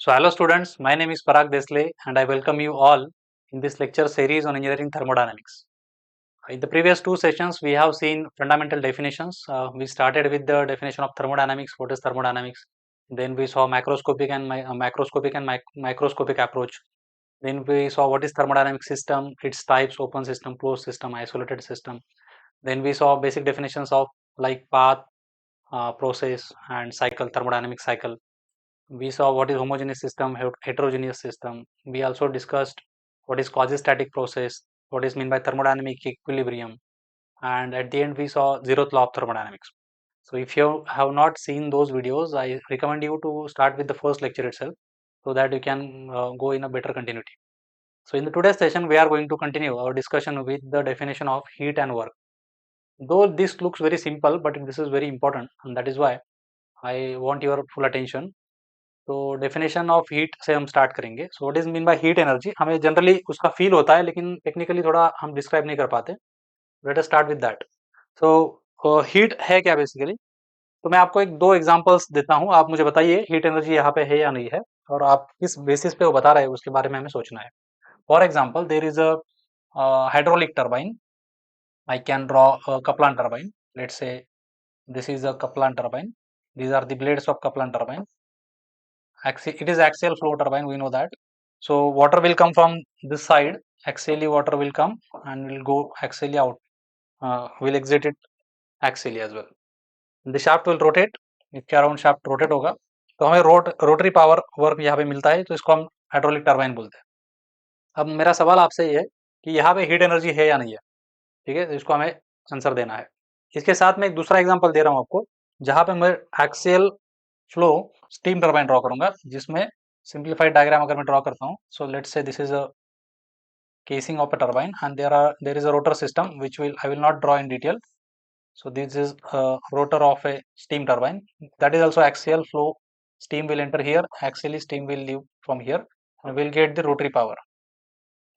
So hello students, my name is Parag Desle and I welcome you all in this lecture series on engineering thermodynamics. In the previous two sessions, we have seen fundamental definitions. We started with the definition of thermodynamics. What is thermodynamics? Then we saw macroscopic and microscopic approach. Then we saw what is thermodynamic system, its types, open system, closed system, isolated system. Then we saw basic definitions of like path, process and cycle, thermodynamic cycle. We saw what is homogeneous system, heterogeneous system. We also discussed what is quasi-static process, what is meant by thermodynamic equilibrium, and at the end we saw zeroth law of thermodynamics. So if you have not seen those videos, I recommend you to start with the first lecture itself so that you can go in a better continuity. So in the today's session, we are going to continue our discussion with the definition of heat and work. Though this looks very simple, but this is very important, and that is why I want your full attention. तो definition of heat से हम start करेंगे. So what is mean by heat energy. हमें generally उसका feel होता है लेकिन technically थोड़ा हम डिस्क्राइब नहीं कर पाते. Let us start with that. So heat है क्या बेसिकली. तो मैं आपको एक दो एग्जांपल्स देता हूं. आप मुझे बताइए हीट एनर्जी यहाँ पे है या नहीं है और आप किस बेसिस पे वो बता रहे हैं उसके बारे में हमें सोचना है. For example there is a hydraulic turbine. I can draw Kaplan turbine. Let's say this is a Kaplan turbine. these are the blades of Kaplan turbine. It is axial flow turbine, we know that. So water will come from this side, axially water will come and will go axially out, will exit it axially as well. The shaft will rotate. इसके around shaft rotate होगा तो हमें rotary power work यहाँ पे मिलता है, तो इसको हम हाइड्रोलिक टर्बाइन बोलते हैं. अब मेरा सवाल आपसे ये है कि यहाँ पे हीट एनर्जी है या नहीं है. ठीक है, तो इसको हमें आंसर देना है. इसके साथ में एक दूसरा एग्जांपल दे रहा हूँ आपको, जहाँ पे मैं axial flow steam turbine draw करूंगा, जिसमें सिंप्लीफाइड डायग्राम अगर मैं ड्रॉ करता हूँ. So let's say this is a casing of a turbine and there is a rotor system which I will not draw in detail. So this is a rotor of a steam turbine. That is also axial flow. Steam will enter here, axially steam will leave from here and we'll get the rotary power.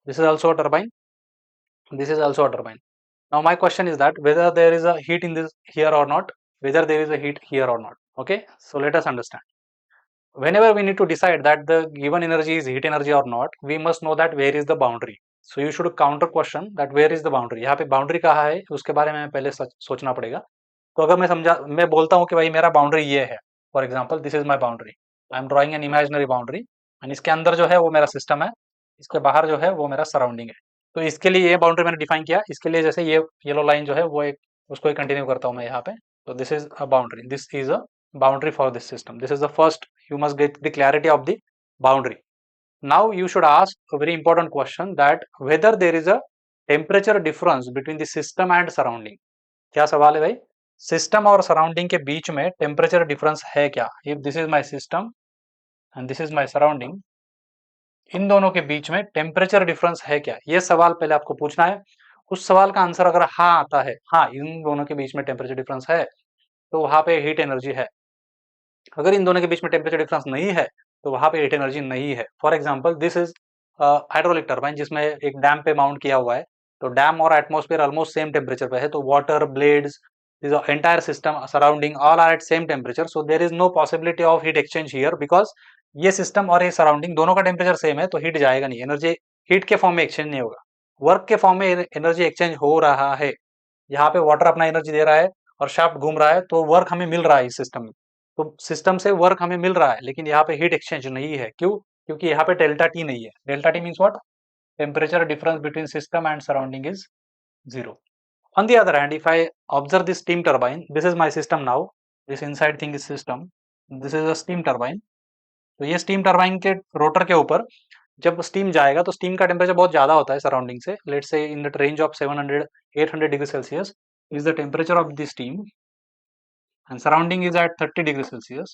This is also a turbine. This is also a turbine. Now my question is that whether there is a heat in this here or not, whether there is a heat here or not. Okay, so let us understand. Whenever we need to decide that the given energy is heat energy or not, we must know that where is the boundary. So you should counter question that where is the boundary. यहाँ पे boundary कहाँ है उसके बारे में पहले सोचना पड़ेगा. तो अगर मैं बोलता हूँ कि भाई मेरा बाउंड्री ये है, for example this is my boundary, I am drawing an imaginary boundary and इसके अंदर जो है वो मेरा सिस्टम है, इसके बाहर जो है वो मेरा सराउंडिंग है. तो इसके लिए ये बाउंड्री मैंने डिफाइन किया. इसके लिए जैसे ये येलो लाइन जो है वो एक उसको कंटिन्यू करता हूँ मैं यहाँ पे. तो this is a boundary, this is a boundary for this system. This is the first, you must get the clarity of the boundary. Now you should ask a very important question that whether there is a temperature difference between the system and surrounding. क्या सवाल है भाई, system और surrounding के बीच में temperature difference है क्या. If this is my system and this is my surrounding, इन दोनों के बीच में टेम्परेचर डिफरेंस है क्या, ये सवाल पहले आपको पूछना है. उस सवाल का आंसर अगर हाँ आता है, हाँ इन दोनों के बीच में टेम्परेचर डिफरेंस है, तो वहां पे हीट एनर्जी है. अगर इन दोनों के बीच में टेम्परेचर डिफरेंस नहीं है तो वहां पे हीट एनर्जी नहीं है. For example this is hydraulic turbine जिसमें एक डैम पे माउंट किया हुआ है. तो डैम और एटमॉस्फेयर ऑलमोस्ट सेम टेम्परेचर पे है, तो water, blades, this entire system surrounding all are at same temperature. So there is no possibility of heat exchange here because ये सिस्टम और ये सराउंडिंग दोनों का टेम्परेचर सेम है, तो हीट जाएगा नहीं, एनर्जी हीट के फॉर्म में एक्सचेंज नहीं होगा. वर्क के फॉर्म में एनर्जी एक्सचेंज हो रहा है. यहाँ पे वाटर अपना एनर्जी दे रहा है और शाफ्ट घूम रहा है, तो वर्क हमें मिल रहा है इस सिस्टम में. तो सिस्टम से वर्क हमें मिल रहा है, लेकिन यहाँ पे हीट एक्सचेंज नहीं है. क्यों? क्योंकि यहाँ पे डेल्टा टी नहीं है. Delta T means what, temperature difference between system and surrounding is zero. On the other hand, if I observe this steam turbine, this is my system now. This inside thing is system. This is a steam turbine. तो ये steam turbine के rotor के ऊपर जब steam जाएगा तो steam का temperature बहुत ज्यादा होता है सराउंडिंग से. Let's say in the range of 700-800 degree Celsius is the temperature of the steam and surrounding is at 30 degrees Celsius.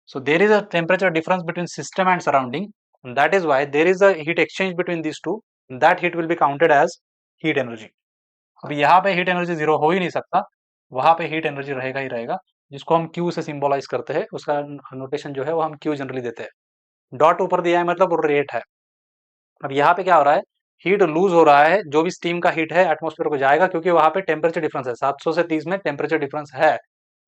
So there is a temperature difference between system and surrounding, and that is why there is a heat exchange between these two. That heat will be counted as heat energy. अब यहाँ पे heat energy zero हो ही नहीं सकता, वहां पे heat energy रहेगा ही रहेगा, जिसको हम क्यू से सिंबलाइज करते हैं. उसका नोटेशन जो है वो हम क्यू जनरली देते हैं. डॉट ऊपर दिया है मतलब रेट है. अब यहाँ पे क्या हो रहा है, हीट लूज हो रहा है. जो भी स्टीम का हीट है एटमॉस्फेयर को जाएगा, क्योंकि वहां पे टेम्परेचर डिफरेंस है 700 से 30 में टेम्परेचर डिफरेंस है.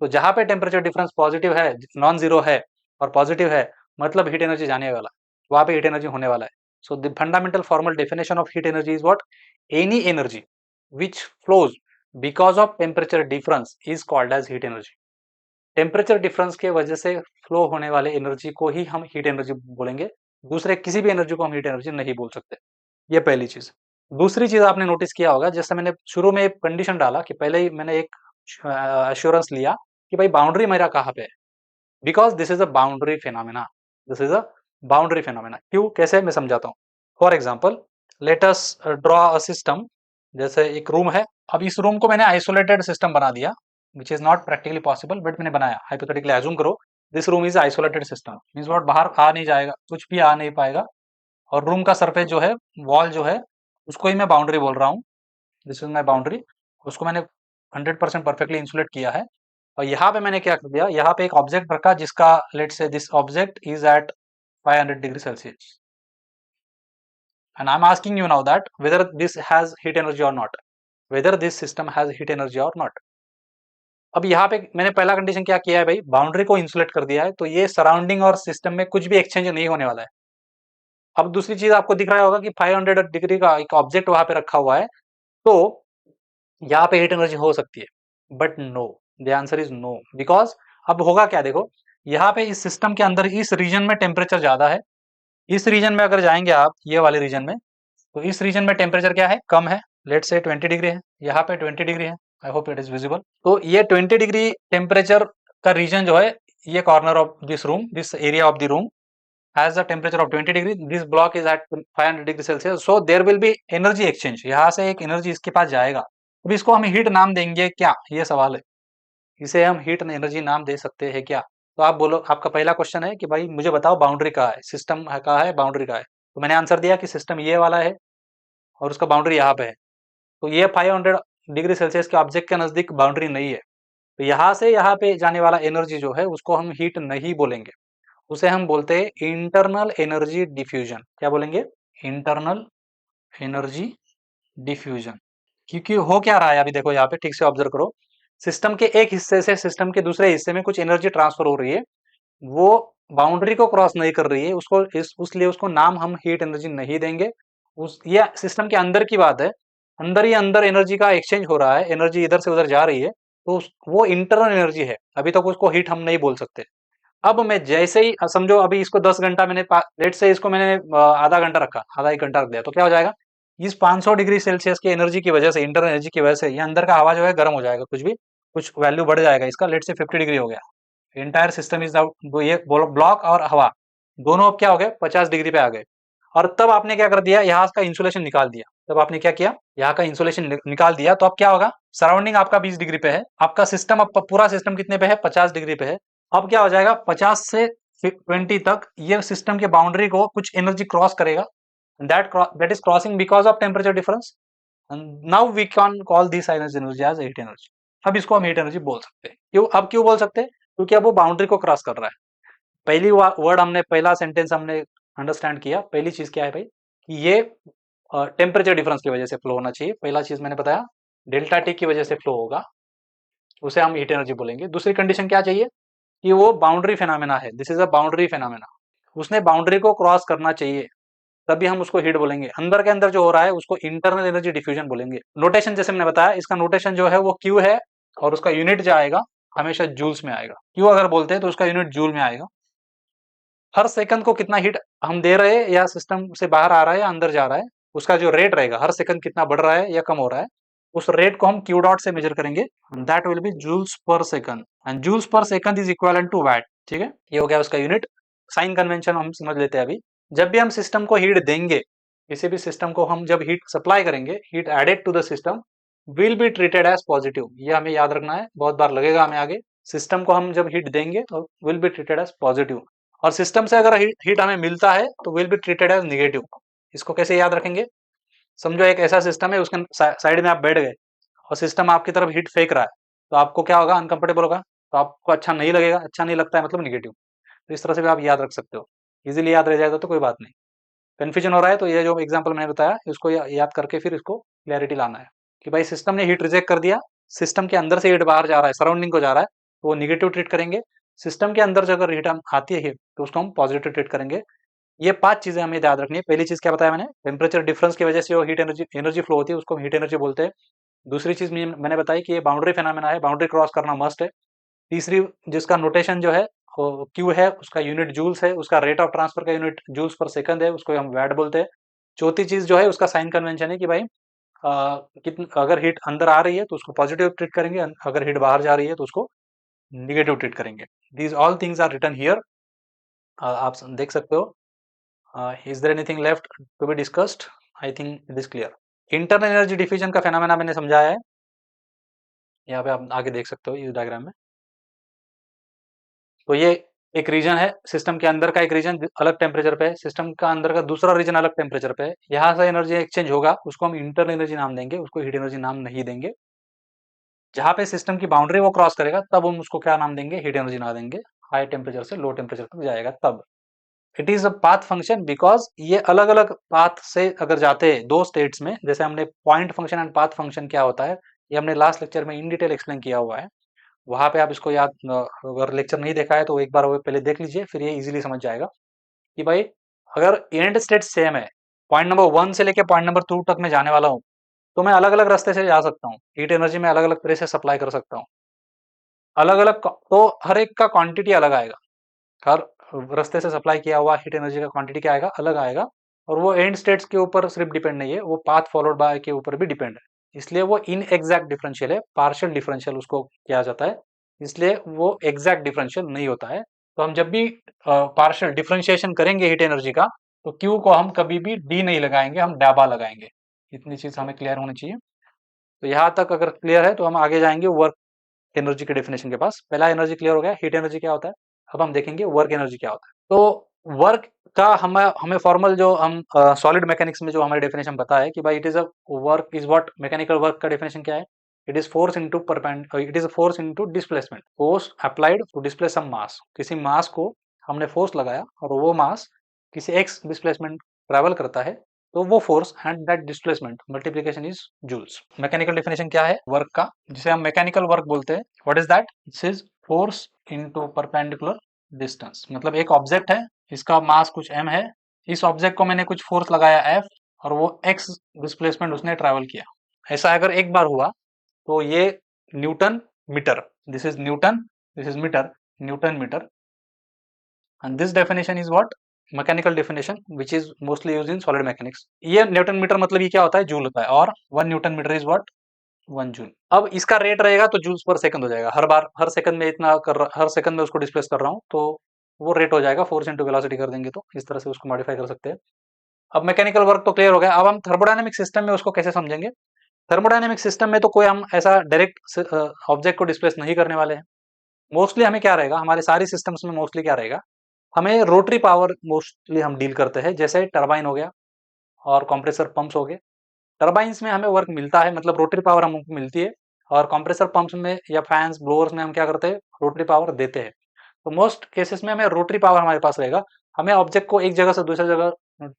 तो जहां पे टेम्परेचर डिफरेंस पॉजिटिव है, नॉन जीरो है और पॉजिटिव है, मतलब हीट एनर्जी जाने वाला, वहां पे हीट एनर्जी होने वाला है. So the fundamental formal definition of heat energy is what? Any energy which flows because of temperature difference is called as heat energy. Temperature difference के वजह से फ्लो होने वाले एनर्जी को ही हम हीट एनर्जी बोलेंगे. दूसरे किसी भी एनर्जी को हम हीट एनर्जी नहीं बोल सकते. ये पहली चीज. दूसरी चीज आपने नोटिस किया होगा, जैसे मैंने शुरू में एक कंडीशन डाला कि पहले ही मैंने एक अश्योरेंस लिया कि भाई बाउंड्री मेरा कहाँ पे है, because this is a boundary phenomena. This is a boundary phenomena. क्यों, कैसे, मैं समझाता हूँ. For example, let us draw a system. जैसे एक रूम है. अब इस रूम को मैंने आइसोलेटेड सिस्टम बना दिया, which is not practically possible, but मैंने बनाया. हाइपोथेटिकली एज्यूम करो this room is isolated system, means what, बाहर आ नहीं जाएगा, कुछ भी आ नहीं पाएगा. और रूम का सरफेस जो है, वॉल जो है, उसको ही मैं बाउंड्री बोल रहा हूँ. This is my boundary. उसको मैंने 100% परफेक्टली इंसुलेट किया है. और यहाँ पे मैंने क्या कर दिया, यहाँ पे एक ऑब्जेक्ट रखा जिसका, let say this object is at 500 degree Celsius. And I'm asking you now that whether this has heat energy or not, whether this system has heat energy or not. अब यहाँ पे मैंने पहला कंडीशन क्या किया है भाई, बाउंड्री को इंसुलेट कर दिया है, तो ये सराउंडिंग और सिस्टम में कुछ भी एक्सचेंज नहीं होने वाला है. अब दूसरी चीज आपको दिख रहा होगा कि 500 डिग्री का एक ऑब्जेक्ट वहां पे रखा हुआ है, तो यहाँ पे हीट एनर्जी हो सकती है. But no, the answer is no. Because अब होगा क्या, देखो, यहाँ पे इस सिस्टम के अंदर इस रीजन में टेम्परेचर ज्यादा है. इस रीजन में अगर जाएंगे आप, ये वाले रीजन में, तो इस रीजन में टेम्परेचर क्या है, कम है. लेट से 20 डिग्री है, यहाँ पे 20 डिग्री है. I hope it is visible. तो ये 20 डिग्री टेम्परेचर का रीजन जो है, ये corner of this room, this area of the room has the temperature of 20 degree. This block is at 500 degree Celsius. So there will be energy exchange. यहाँ से एक energy इसके पास जाएगा. अब इसको हम हीट नाम देंगे क्या, ये सवाल है. इसे हम हीट एनर्जी नाम दे सकते हैं क्या? तो आप बोलो, आपका पहला क्वेश्चन है कि भाई मुझे बताओ बाउंड्री कहाँ है, सिस्टम कहाँ है, बाउंड्री कहाँ है. तो मैंने आंसर दिया कि सिस्टम ये वाला है और उसका बाउंड्री यहाँ पे है. तो ये 500 डिग्री सेल्सियस के ऑब्जेक्ट के नजदीक बाउंड्री नहीं है. तो यहाँ से यहाँ पे जाने वाला एनर्जी जो है, उसको हम हीट नहीं बोलेंगे. उसे हम बोलते हैं इंटरनल एनर्जी डिफ्यूजन. क्या बोलेंगे? Internal energy diffusion. क्योंकि हो क्या रहा है अभी, देखो यहाँ पे ठीक से ऑब्जर्व करो. सिस्टम के एक हिस्से से सिस्टम के दूसरे हिस्से में कुछ एनर्जी ट्रांसफर हो रही है. वो बाउंड्री को क्रॉस नहीं कर रही है, उसको उसलिए उसको नाम हम हीट एनर्जी नहीं देंगे. उस ये सिस्टम के अंदर की बात है. अंदर ही अंदर एनर्जी का एक्सचेंज हो रहा है, एनर्जी इधर से उधर जा रही है, तो वो इंटरनल एनर्जी है. अभी तक उसको हीट हम नहीं बोल सकते. अब मैं जैसे ही समझो, अभी इसको 10 घंटा मैंने, लेट से इसको मैंने आधा घंटा रखा, आधा एक घंटा रख दिया, तो क्या हो जाएगा, इस 500 डिग्री सेल्सियस की एनर्जी की वजह से, इंटरनल एनर्जी की वजह से, ये अंदर का हवा जो है गर्म हो जाएगा. कुछ भी, कुछ वैल्यू बढ़ जाएगा इसका. लेट से 50 डिग्री हो गया. Entire system is out. ये ब्लॉक और हवा दोनों अब क्या हो गए, 50 डिग्री पे आ गए. और तब आपने क्या कर दिया, यहाँ का इंसुलेशन निकाल दिया. तब आपने क्या किया, यहाँ का इंसुलेशन निकाल दिया. तो अब क्या होगा, सराउंडिंग आपका 20 डिग्री पे है, आपका सिस्टम, अब पूरा सिस्टम कितने पे है, 50 डिग्री पे है. अब क्या हो जाएगा, 50 से 20 तक ये सिस्टम के बाउंड्री को कुछ एनर्जी क्रॉस करेगा. That is crossing because of temperature difference. Now we can call this energy as heat energy. अब इसको हम हीट एनर्जी बोल सकते हैं. क्यों, अब क्यों बोल सकते हैं? क्योंकि अब वो बाउंड्री को क्रॉस कर रहा है. पहली वर्ड हमने, पहला सेंटेंस हमने अंडरस्टैंड किया. पहली चीज क्या है भाई, कि ये टेम्परेचर डिफरेंस की वजह से फ्लो होना चाहिए. पहला चीज मैंने बताया, डेल्टा टी की वजह से फ्लो होगा, उसे हम हीट एनर्जी बोलेंगे. दूसरी कंडीशन क्या चाहिए, कि वो बाउंड्री फेनोमेना है. This is a boundary phenomena. उसने बाउंड्री को क्रॉस करना चाहिए, तभी हम उसको हीट बोलेंगे. अंदर के अंदर जो हो रहा है, उसको इंटरनल एनर्जी डिफ्यूजन बोलेंगे. नोटेशन जैसे मैंने बताया, इसका नोटेशन जो है वो क्यू है, और उसका यूनिट जो आएगा हमेशा जूल्स में आएगा. क्यू अगर बोलते हैं तो उसका यूनिट जूल में आएगा. हर सेकंड को कितना हीट हम दे रहे हैं, या सिस्टम से बाहर आ रहा है या अंदर जा रहा है, उसका जो रेट रहेगा, हर सेकंड कितना बढ़ रहा है या कम हो रहा है, उस रेट को हम क्यू डॉट से मेजर करेंगे. That will be joules per second. And joules per second is equal to watt. ठीक है, ये हो गया उसका यूनिट. साइन कन्वेंशन हम समझ लेते हैं अभी. जब भी हम सिस्टम को हीट देंगे, किसी भी सिस्टम को हम जब हीट सप्लाई करेंगे, heat added to the system will be treated as positive. ये हमें याद रखना है, बहुत बार लगेगा हमें आगे. सिस्टम को हम जब हीट देंगे तो will be treated as positive. और सिस्टम से अगर हीट हमें मिलता है तो will be treated as negative. इसको कैसे याद रखेंगे, समझो एक ऐसा सिस्टम है, उसके साइड में आप बैठ गए और सिस्टम आपकी तरफ हीट फेंक रहा है, तो आपको क्या होगा, अनकंफर्टेबल होगा, तो आपको अच्छा नहीं लगेगा. अच्छा नहीं लगता है मतलब नेगेटिव. तो इस तरह से भी आप याद रख सकते हो. इजीली याद रह जाएगा तो कोई बात नहीं. कंफ्यूजन हो रहा है तो ये जो एग्जांपल मैंने बताया, इसको याद करके फिर इसको क्लैरिटी लाना है कि भाई सिस्टम ने हीट रिजेक्ट कर दिया, सिस्टम के अंदर से हीट बाहर जा रहा है, सराउंडिंग को जा रहा है, तो वो निगेटिव ट्रीट करेंगे. सिस्टम के अंदर जो अगर हीट आती है तो उसको हम पॉजिटिव ट्रीट करेंगे। ये 5 चीजें हमें याद रखनी है। पहली चीज क्या बताया मैंने, टेम्परेचर डिफरेंस की वजह से जो हीट एनर्जी फ्लो होती है उसको हम हीट एनर्जी बोलते हैं। दूसरी चीज मैंने बताई कि ये बाउंड्री फिनोमेना है, बाउंड्री क्रॉस करना मस्ट है। तीसरी जिसका नोटेशन जो है वो क्यू है, उसका यूनिट जूल्स है, उसका रेट ऑफ ट्रांसफर का यूनिट जूल्स पर सेकंड है, उसको हम वैट बोलते हैं। चौथी चीज जो है उसका साइन कन्वेंशन है कि भाई अगर हीट अंदर आ रही है तो उसको पॉजिटिव ट्रीट करेंगे, अगर हीट बाहर जा रही है तो उसको निगेटिव ट्रीट करेंगे। These all things are written here, आप देख सकते हो। Is there anything left to be discussed? I think it is clear. Internal energy diffusion का फेनोमेना मैंने समझाया है, यहाँ पे आप आगे देख सकते हो इस डायग्राम में। तो ये एक रीजन है, सिस्टम के अंदर का एक रीजन अलग टेम्परेचर पे है, सिस्टम का अंदर का दूसरा रीजन अलग टेम्परेचर पे है। यहाँ से एनर्जी एक्सचेंज होगा, उसको हम इंटरनल एनर्जी नाम देंगे, उसको हीट एनर्जी नाम नहीं देंगे। जहाँ पे सिस्टम की बाउंड्री वो क्रॉस करेगा तब हम उसको क्या नाम देंगे, हीट एनर्जी नाम देंगे। हाई टेम्परेचर से लो टेम्परेचर तक जाएगा तब। It is a path function because ये अलग अलग पाथ से अगर जाते हैं दो स्टेट्स में, जैसे हमने point function and path function क्या होता है ये हमने लास्ट लेक्चर में इन डिटेल एक्सप्लेन किया हुआ है। वहां पे आप इसको याद अगर लेक्चर नहीं देखा है तो एक बार वो पहले देख लीजिए, फिर ये इजीली समझ जाएगा कि भाई अगर एंड स्टेट सेम है, पॉइंट नंबर 1 से लेके पॉइंट नंबर 2 तक मैं जाने वाला हूँ, तो मैं अलग अलग रास्ते से जा सकता हूँ, हीट एनर्जी में अलग अलग तरह से सप्लाई कर सकता हूँ। अलग अलग तो हर एक का क्वांटिटी अलग आएगा, हर रास्ते से सप्लाई किया हुआ हीट एनर्जी का क्वांटिटी क्या आएगा, अलग आएगा। और वो एंड स्टेट्स के ऊपर सिर्फ डिपेंड नहीं है, वो पाथ फॉलोड बाय के ऊपर भी डिपेंड है। इसलिए वो इन एग्जैक्ट डिफरेंशियल है, पार्शियल डिफरेंशियल उसको किया जाता है, इसलिए वो एग्जैक्ट डिफरेंशियल नहीं होता है। तो हम जब भी पार्शियल डिफरेंशिएशन करेंगे हीट एनर्जी का, तो क्यू को हम कभी भी डी नहीं लगाएंगे, हम डाबा लगाएंगे। इतनी चीज हमें क्लियर होनी चाहिए। तो यहाँ तक अगर क्लियर है तो हम आगे जाएंगे वर्क एनर्जी के डेफिनेशन के पास। पहला एनर्जी क्लियर हो गया, हीट एनर्जी क्या होता है। अब हम देखेंगे वर्क एनर्जी क्या होता है। तो वर्क का हमें हमें फॉर्मल जो हम सॉलिड मैकेनिक्स में जो हमारे डेफिनेशन पता है कि भाई it is a work is what, mechanical work का डेफिनेशन क्या है, it is force into it is force into displacement, force applied to displace some mass. किसी मास को हमने फोर्स लगाया और वो मास किसी एक्स डिस्प्लेसमेंट ट्रेवल करता है, तो वो force and that displacement multiplication is joules. Mechanical definition क्या है वर्क का, जिसे हम मैकेनिकल वर्क बोलते हैं, what is that, this is force into perpendicular distance. मतलब एक ऑब्जेक्ट है, इसका मास कुछ m है, इस ऑब्जेक्ट को मैंने कुछ फोर्स लगाया F और वो x डिस्प्लेसमेंट उसने ट्रैवल किया। ऐसा अगर एक बार हुआ तो ये newton metre, this is newton, this is metre, newton metre. And this definition is what, mechanical definition which is mostly used in solid mechanics. ये न्यूटन मीटर मतलब ये क्या होता है, जूल होता है, और 1 newton metre is what, 1 joule. अब इसका रेट रहेगा तो जूल्स पर सेकंड हो जाएगा, हर बार हर सेकंड में इतना हर सेकंड में उसको डिस्प्लेस कर रहा हूँ तो वो रेट हो जाएगा, फोर्स इंटू वेलोसिटी कर देंगे तो इस तरह से उसको मॉडिफाई कर सकते हैं। अब मैकेनिकल वर्क तो क्लियर हो गया, अब हम थर्मोडायनेमिक सिस्टम में उसको कैसे समझेंगे। थर्मोडायनेमिक सिस्टम में तो कोई हम ऐसा डायरेक्ट ऑब्जेक्ट को डिस्प्लेस नहीं करने वाले हैं। मोस्टली हमें क्या रहेगा, हमारे सारी सिस्टम्स में मोस्टली क्या रहेगा, हमें रोटरी पावर मोस्टली हम डील करते हैं, जैसे टरबाइन हो गया और कंप्रेसर पंप्स हो गए। टरबाइंस में हमें वर्क मिलता है, मतलब रोटरी पावर हमको मिलती है, और कंप्रेसर पंप्स में या फैंस ब्लोअर्स में हम क्या करते हैं, रोटरी पावर देते हैं। तो मोस्ट केसेस में हमें रोटरी पावर हमारे पास रहेगा, हमें ऑब्जेक्ट को एक जगह से दूसरी जगह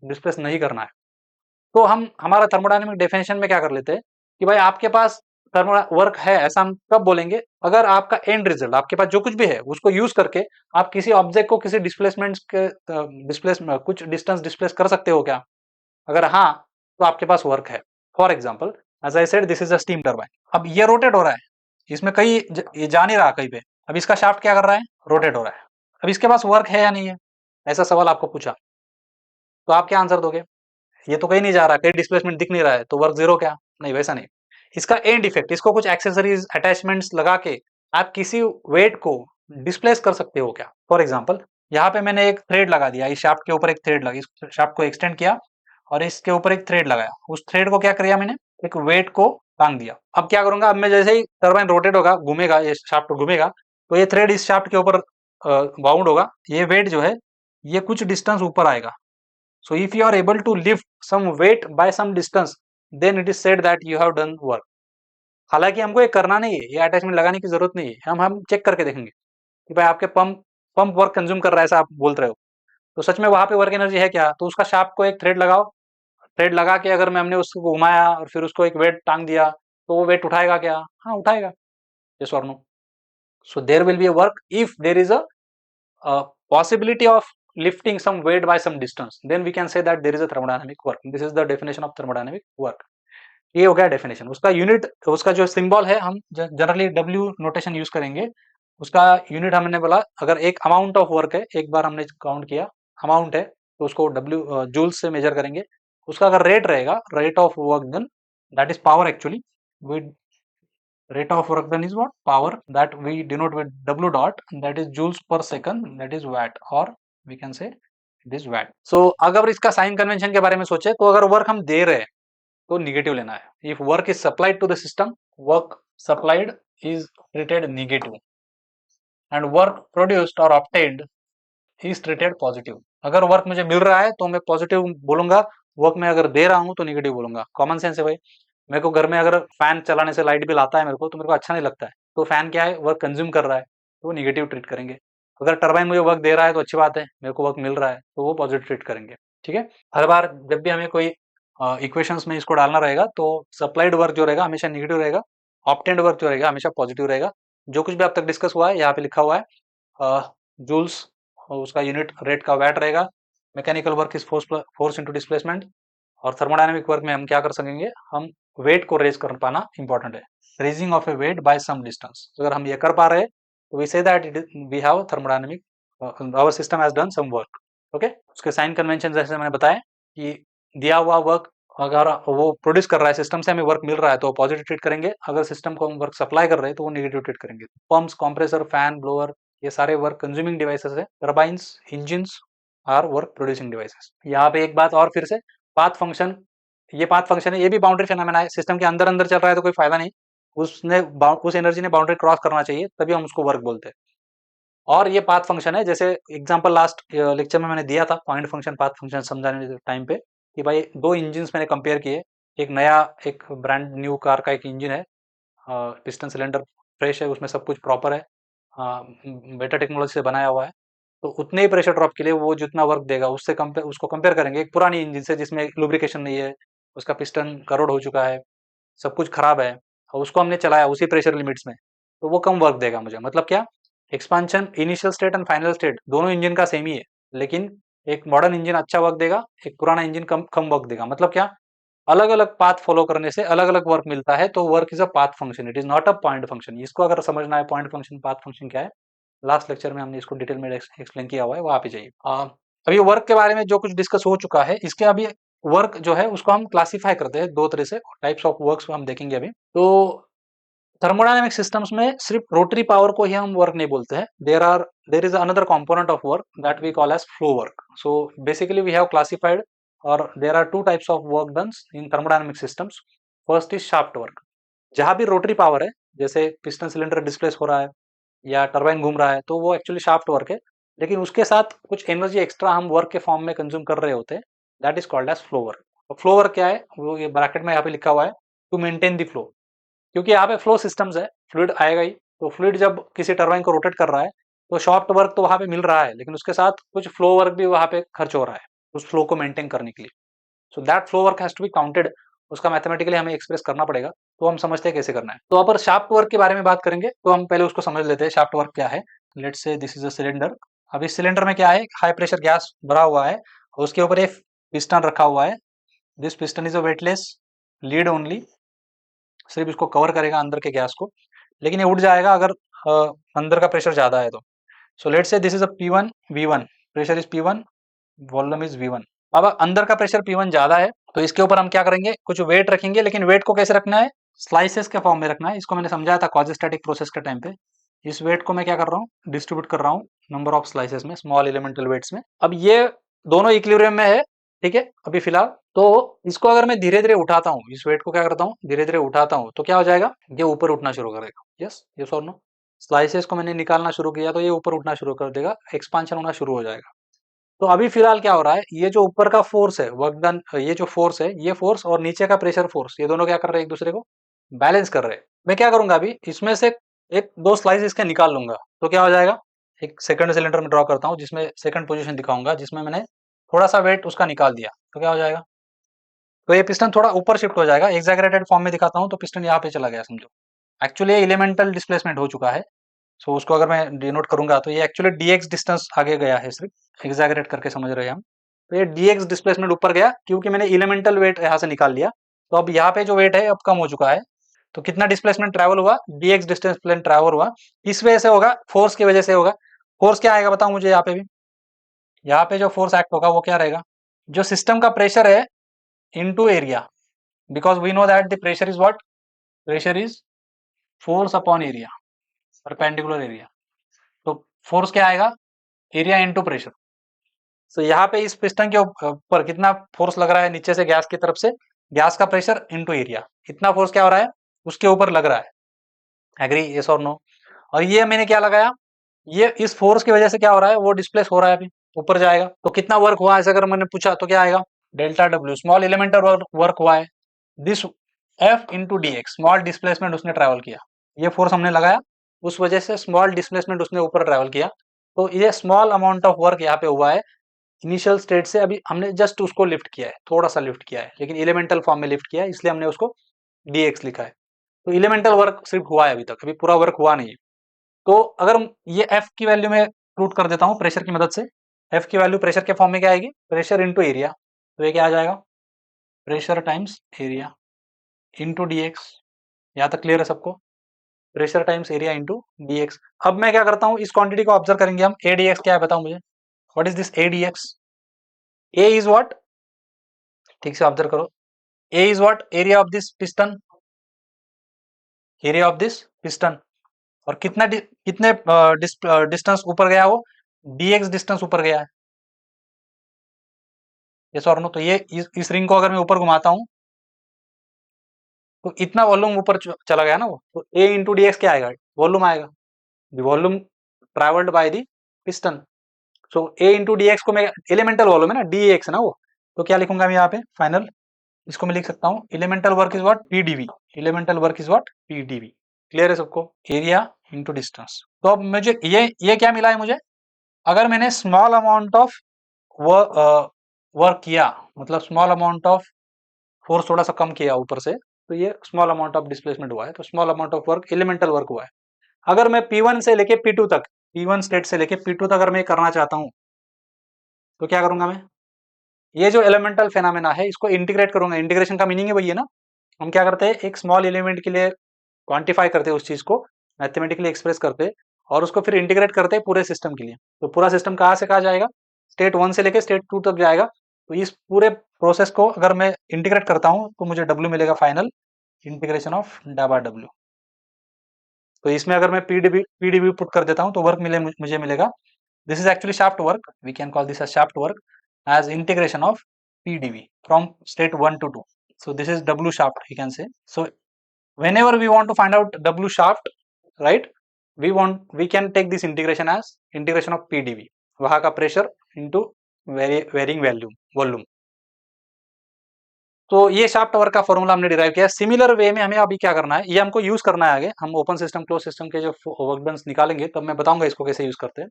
डिस्प्लेस नहीं करना है। तो हम हमारा थर्मोडायनेमिक डेफिनेशन में क्या कर लेते हैं कि भाई आपके पास थर्मो वर्क है, ऐसा हम कब बोलेंगे, अगर आपका एंड रिजल्ट, आपके पास जो कुछ भी है उसको यूज करके आप किसी ऑब्जेक्ट को किसी डिस्प्लेसमेंट के डिस्प्लेस कुछ डिस्टेंस डिस्प्लेस कर सकते हो क्या, अगर हाँ तो आपके पास वर्क है। For example as I said this is a steam turbine, अब ये रोटेट हो रहा है, इसमें कहीं ये जा नहीं रहा कहीं पे, अब इसका शाफ्ट क्या कर रहा है, रोटेट हो रहा है। अब इसके पास वर्क है या नहीं है, ऐसा सवाल आपको पूछा, तो आप क्या आंसर दोगे, ये तो कहीं नहीं जा रहा, कहीं डिस्प्लेसमेंट दिख नहीं रहा है, तो वर्क जीरो क्या, नहीं वैसा नहीं। इसका एंड इफेक्ट, इसको कुछ एक्सेसरीज अटैचमेंट्स लगा के आप किसी वेट को डिस्प्लेस कर सकते हो क्या। फॉर एग्जाम्पल यहाँ पे मैंने एक थ्रेड लगा दिया, इस शाफ्ट के ऊपर एक थ्रेड लगा, इस शाफ्ट को एक्सटेंड किया और इसके ऊपर एक थ्रेड लगाया, उस थ्रेड को क्या किया मैंने, एक वेट को टांग दिया। अब क्या करूंगा, अब मैं जैसे ही टरबाइन रोटेट होगा, घूमेगा, ये शाफ्ट घूमेगा, तो ये थ्रेड इस शाफ्ट के ऊपर बाउंड होगा, ये वेट जो है ये कुछ डिस्टेंस ऊपर आएगा। So if you are able to lift some weight by some distance, then it is said that you have done work. हालांकि हमको ये करना नहीं है, ये अटैचमेंट लगाने की जरूरत नहीं है, हम चेक करके देखेंगे कि भाई आपके पंप वर्क कंज्यूम कर रहा है, ऐसा आप बोल रहे हो, तो सच में वहां पे वर्क एनर्जी है क्या, तो उसका शाफ्ट को एक थ्रेड लगाओ, थ्रेड लगा के अगर मैं हमने उसको घुमाया और फिर उसको एक वेट टांग दिया, तो वो वेट उठाएगा क्या, हाँ उठाएगा, यस और no. So there will be a work if there is a possibility of lifting some weight by some distance, then we can say that there is a thermodynamic work. This is the definition of thermodynamic work. ये हो गया definition. उसका unit, उसका जो symbol है हम generally W notation use करेंगे। उसका यूनिट हमने बोला अगर एक अमाउंट ऑफ वर्क है, एक बार हमने काउंट किया अमाउंट है तो उसको डब्ल्यू जूल्स से मेजर करेंगे। उसका अगर रेट रहेगा, rate of work done, that is power actually. With rate of work done is what? Power, that we denote with W dot, that is joules per second, that is watt, or we can say it is watt. So अगर इसका sign convention के बारे में सोचे तो अगर work हम दे रहे हैं तो निगेटिव लेना है। If work is supplied to the system, work supplied is treated negative and work produced और ऑब्टेन्ड इज ट्रीटेड पॉजिटिव। अगर वर्क मुझे मिल रहा है तो मैं पॉजिटिव बोलूंगा, वर्क में अगर दे रहा हूं तो निगेटिव बोलूंगा। कॉमन सेंस है भाई। मेरे को घर में अगर फैन चलाने से लाइट बिल आता है मेरे को, तो मेरे को अच्छा नहीं लगता है, तो फैन क्या है, वर्क कंज्यूम कर रहा है, तो वो निगेटिव ट्रीट करेंगे। अगर टरबाइन मुझे वर्क दे रहा है तो अच्छी बात है, मेरे को वर्क मिल रहा है, तो वो पॉजिटिव ट्रीट करेंगे। ठीक है, हर बार जब भी हमें कोई इक्वेशंस में इसको डालना रहेगा तो सप्लाइड वर्क जो रहेगा हमेशा निगेटिव रहेगा, ऑब्टेन्ड वर्क जो रहेगा हमेशा पॉजिटिव रहेगा। जो कुछ भी अब तक डिस्कस हुआ है यहाँ पे लिखा हुआ है, जूल्स उसका यूनिट रेट का वैट रहेगा, mechanical work is force into displacement, और थर्मोडायनेमिक वर्क में हम क्या कर सकेंगे, हम वेट को रेज कर पाना इंपॉर्टेंट है, raising of a weight by some distance. अगर हम ये कर पा रहे हैं तो we say that it we have thermodynamic, our system has done some work. Okay, उसके साइन कन्वेंशन जैसे मैंने बताया कि दिया हुआ वर्क अगर वो प्रोड्यूस कर रहा है, सिस्टम से हमें वर्क मिल रहा है तो पॉजिटिव ट्रीट करेंगे, अगर सिस्टम को हम वर्क सप्लाई कर रहे हैं तो वो नेगेटिव ट्रीट करेंगे। पंप्स, कंप्रेसर, फैन, ब्लोअर, ये सारे वर्क कंज्यूमिंग डिवाइसेस है। Turbines, engines are work producing devices. यहाँ पे एक बात और फिर से, पाथ फंक्शन, ये पाथ फंक्शन है, ये भी बाउंड्री फिनोमेना है। सिस्टम के अंदर अंदर चल रहा है तो कोई फायदा नहीं, उसने उस एनर्जी ने बाउंड्री क्रॉस करना चाहिए, तभी हम उसको वर्क बोलते हैं। और ये पाथ फंक्शन है, जैसे एग्जांपल लास्ट लेक्चर में मैंने दिया था पॉइंट फंक्शन, पाथ फंक्शन समझाने टाइम पे, कि भाई दो इंजिन्स मैंने कंपेयर किए, एक नया, एक ब्रांड न्यू कार का एक इंजन है, पिस्टन सिलेंडर फ्रेश है, उसमें सब कुछ प्रॉपर है, बेटर टेक्नोलॉजी से बनाया हुआ है, तो उतने ही प्रेशर ड्रॉप के लिए वो जितना वर्क देगा उससे उसको कंपेयर करेंगे एक पुरानी इंजन से जिसमें लुब्रिकेशन नहीं है, उसका पिस्टन करोड़ हो चुका है, सब कुछ खराब है, और उसको हमने चलाया उसी प्रेशर लिमिट्स में, तो वो कम वर्क देगा मुझे। मतलब क्या, expansion initial state and final state दोनों इंजन का सेम ही है, लेकिन एक मॉडर्न इंजन अच्छा वर्क देगा, एक पुराना इंजन कम कम वर्क देगा। मतलब क्या, अलग अलग पाथ फॉलो करने से अलग अलग वर्क मिलता है, तो work is a path function, it is not a point function. इसको अगर समझना है पॉइंट फंक्शन पाथ फंक्शन क्या है, लास्ट लेक्चर में हमने इसको डिटेल में एक्सप्लेन किया हुआ है, वहां पे जाइए। अभी वर्क के बारे में जो कुछ डिस्कस हो चुका है, इसके अभी वर्क जो है उसको हम क्लासिफाई करते हैं दो तरह से, टाइप्स ऑफ वर्क्स हम देखेंगे अभी। तो थर्मोडायनेमिक सिस्टम्स में सिर्फ रोटरी पावर को ही हम वर्क नहीं बोलते हैं, there is another component of work that we call as flow work. So basically we have classified, और there are two types of work done in thermodynamic systems. First is shaft work, जहां भी rotary power है, जैसे piston cylinder displace हो रहा है या turbine घूम रहा है, तो वो एक्चुअली शाफ्ट वर्क है, लेकिन उसके साथ कुछ एनर्जी एक्स्ट्रा हम वर्क के फॉर्म में कंज्यूम कर रहे होते हैं, that is called as flow work. Flow work क्या है, वो ये ब्रैकेट में यहाँ पे लिखा हुआ है, टू मेंटेन द फ्लो, क्योंकि यहाँ पे फ्लो सिस्टम्स है, फ्लूइड आएगा ही, तो फ्लूइड जब किसी टरबाइन को रोटेट कर रहा है तो शॉफ्ट वर्क तो वहां पे मिल रहा है, लेकिन उसके साथ कुछ फ्लो वर्क भी वहां पे खर्च हो रहा है उस फ्लो को मेंटेन करने के लिए। So that flow work has to be counted, उसका मैथमेटिकली हमें एक्सप्रेस करना पड़ेगा, तो हम समझते हैं कैसे करना है। तो अगर शाफ्ट वर्क के बारे में बात करेंगे तो हम पहले उसको समझ लेते हैं, शाफ्ट वर्क क्या है। Let's say this is a cylinder, अब इस सिलेंडर में क्या है, हाई प्रेशर गैस भरा हुआ है, उसके ऊपर एक पिस्टन रखा हुआ है, this piston is a weightless lead only, सिर्फ इसको कवर करेगा अंदर के गैस को, लेकिन ये उड़ जाएगा अगर अंदर का प्रेशर ज्यादा है तो। So let's say this is a P1 V1, pressure is P1, volume is V1। अब अंदर का प्रेशर P1 ज्यादा है तो इसके ऊपर हम क्या करेंगे, कुछ वेट रखेंगे, लेकिन वेट को कैसे रखना है, स्लाइसेस के फॉर्म में रखना है। इसको मैंने समझाया था क्वाजिस्टैटिक प्रोसेस के टाइम पे। इस वेट को मैं क्या कर रहा हूँ, डिस्ट्रीब्यूट कर रहा हूँ नंबर ऑफ स्लाइसेस में, स्मॉल एलिमेंटल वेट्स में। अब ये दोनों इक्विलिब्रियम में है, ठीक है अभी फिलहाल। तो इसको अगर मैं धीरे धीरे उठाता हूँ, इस वेट को क्या करता हूँ, धीरे धीरे उठाता हूँ, तो क्या हो जाएगा, ये ऊपर उठना शुरू करेगा। यस यस और नो, स्लाइसेस को मैंने निकालना शुरू किया तो ये ऊपर उठना शुरू कर देगा, एक्सपांशन होना शुरू हो जाएगा। तो अभी फिलहाल क्या हो रहा है, ये जो ऊपर का फोर्स है वर्क डन, ये जो फोर्स है, ये फोर्स और नीचे का प्रेशर फोर्स, ये दोनों क्या कर रहे हैं, एक दूसरे को बैलेंस कर रहे हैं। मैं क्या करूंगा, अभी इसमें से एक दो स्लाइस इसके निकाल लूंगा, तो क्या हो जाएगा, एक सेकंड सिलेंडर में ड्रॉ करता हूँ जिसमें सेकंड पोजीशन दिखाऊंगा, जिसमें मैंने थोड़ा सा वेट उसका निकाल दिया, तो क्या हो जाएगा, तो ये पिस्टन थोड़ा ऊपर शिफ्ट हो जाएगा। एक्सैगरेटेड फॉर्म में दिखाता हूँ तो पिस्टन यहाँ पे चला गया समझो, एक्चुअली एलिमेंटल डिस्प्लेसमेंट हो चुका है, सो उसको अगर मैं डिनोट करूंगा तो ये एक्चुअली dx डिस्टेंस आगे गया है, सिर्फ एग्जैगरेट करके समझ रहे हैं हम। तो ये dx डिस्प्लेसमेंट ऊपर गया क्योंकि मैंने इलेमेंटल वेट यहाँ से निकाल लिया। तो अब यहाँ पे जो वेट है अब कम हो चुका है। तो कितना डिस्प्लेसमेंट ट्रैवल हुआ, dx डिस्प्लेसमेंट ट्रैवल हुआ, इस वजह से होगा, फोर्स की वजह से होगा। फोर्स क्या आएगा बताओ मुझे यहाँ पे भी। यहाँ पे जो फोर्स एक्ट होगा वो क्या रहेगा, जो सिस्टम का प्रेशर है into area, because we know that the pressure is what, pressure is force upon area, perpendicular area. तो फोर्स क्या आएगा, एरिया इनटू प्रेशर। तो यहाँ पे इस पिस्टन के ऊपर कितना फोर्स लग रहा है नीचे से गैस की तरफ से, गैस का प्रेशर इनटू एरिया, इतना फोर्स क्या हो रहा है उसके ऊपर लग रहा है। एग्री, यस और नो। और ये मैंने क्या लगाया, ये इस फोर्स की वजह से क्या हो रहा है, वो डिस्प्लेस हो रहा है, अभी ऊपर जाएगा। तो कितना वर्क हुआ ऐसे अगर मैंने पूछा तो क्या आएगा, delta W, small elemental work हुआ है, this F into D x, small displacement उसने ट्रैवल किया, ये फोर्स हमने लगाया, उस वजह से स्मॉल डिस्प्लेसमेंट उसने ऊपर ट्रैवल किया। तो ये स्मॉल अमाउंट ऑफ वर्क यहाँ पे हुआ है इनिशियल स्टेट से, अभी हमने जस्ट उसको लिफ्ट किया है, थोड़ा सा लिफ्ट किया है, लेकिन एलिमेंटल फॉर्म में लिफ्ट किया है, इसलिए हमने उसको dx लिखा है। तो एलिमेंटल वर्क सिर्फ हुआ है अभी तक, अभी पूरा वर्क हुआ नहीं है। तो अगर ये f की वैल्यू में प्रूट कर देता हूँ प्रेशर की मदद से, f की वैल्यू प्रेशर के फॉर्म में क्या आएगी, प्रेशर इंटू एरिया। तो ये क्या आ जाएगा, pressure times area into dx। यहाँ तक क्लियर है सबको, pressure times area into dx। अब मैं क्या करता हूँ, इस क्वांटिटी को ऑब्जर्व करेंगे हम, a dx क्या है बताओ मुझे, what is this a dx, a is what, ठीक से ऑब्जर्व करो, A is what, area of this piston, area of this piston. और कितना कितने डिस्टेंस ऊपर गया वो, dx डिस्टेंस ऊपर गया है, यस और नो। तो ये इस रिंग को अगर मैं ऊपर घुमाता हूं तो इतना वॉल्यूम ऊपर चला गया ना वो, तो a इंटू डी एक्स क्या आएगा, वॉल्यूम आएगा, volume travelled by the piston. So a into D x को मैं, एलिमेंटल वॉल्यूम है ना dx है ना वो, तो क्या लिखूंगा मैं यहाँ पे फाइनल, इसको मैं लिख सकता हूँ elemental work is what, PDV, elemental work is what, PDV. Clear है सबको, एरिया इंटू डिस्टेंस। तो अब मुझे ये क्या मिला है मुझे, अगर मैंने स्मॉल अमाउंट ऑफ वर्क किया, मतलब स्मॉल अमाउंट ऑफ फोर्स थोड़ा सा कम किया ऊपर से, तो ये स्मॉल अमाउंट ऑफ डिस्प्लेसमेंट हुआ है, तो small amount of work, elemental work हुआ है। अगर मैं P1 से लेके P2 तक, P1 स्टेट से लेके P2 तक अगर मैं करना चाहता हूँ तो क्या करूंगा मैं, ये जो एलिमेंटल फेनामेना है इसको इंटीग्रेट करूंगा। इंटीग्रेशन का मीनिंग है वही है ना, हम क्या करते हैं, एक स्मॉल एलिमेंट के लिए क्वांटिफाई करते हैं उस चीज को, मैथमेटिकली एक्सप्रेस करते हैं, और उसको फिर इंटीग्रेट करते हैं पूरे सिस्टम के लिए। तो पूरा सिस्टम कहाँ से कहाँ जाएगा, स्टेट 1 से लेके स्टेट 2 तक जाएगा। तो इस पूरे प्रोसेस को अगर मैं इंटीग्रेट करता हूँ तो मुझे W मिलेगा फाइनल, इंटीग्रेशन ऑफ डबा W। तो इसमें अगर मैं पीडीवी पुट कर देता हूँ तो वर्क मुझे मिलेगा, this is actually shaft work, we can call this as shaft work as integration of pdv from state 1 to 2. So this is W shaft, you can say. So whenever we want to find out W shaft, right, we can take this integration as integration of pdv, वहां का pressure into varying volume. तो ये shaft work का formula हमने derive किया। Similar way में हमें अभी क्या करना है, ये हमको यूज करना है आगे, हम ओपन सिस्टम क्लोज सिस्टम के जो वर्क डन निकालेंगे तब मैं बताऊंगा इसको कैसे यूज करते हैं।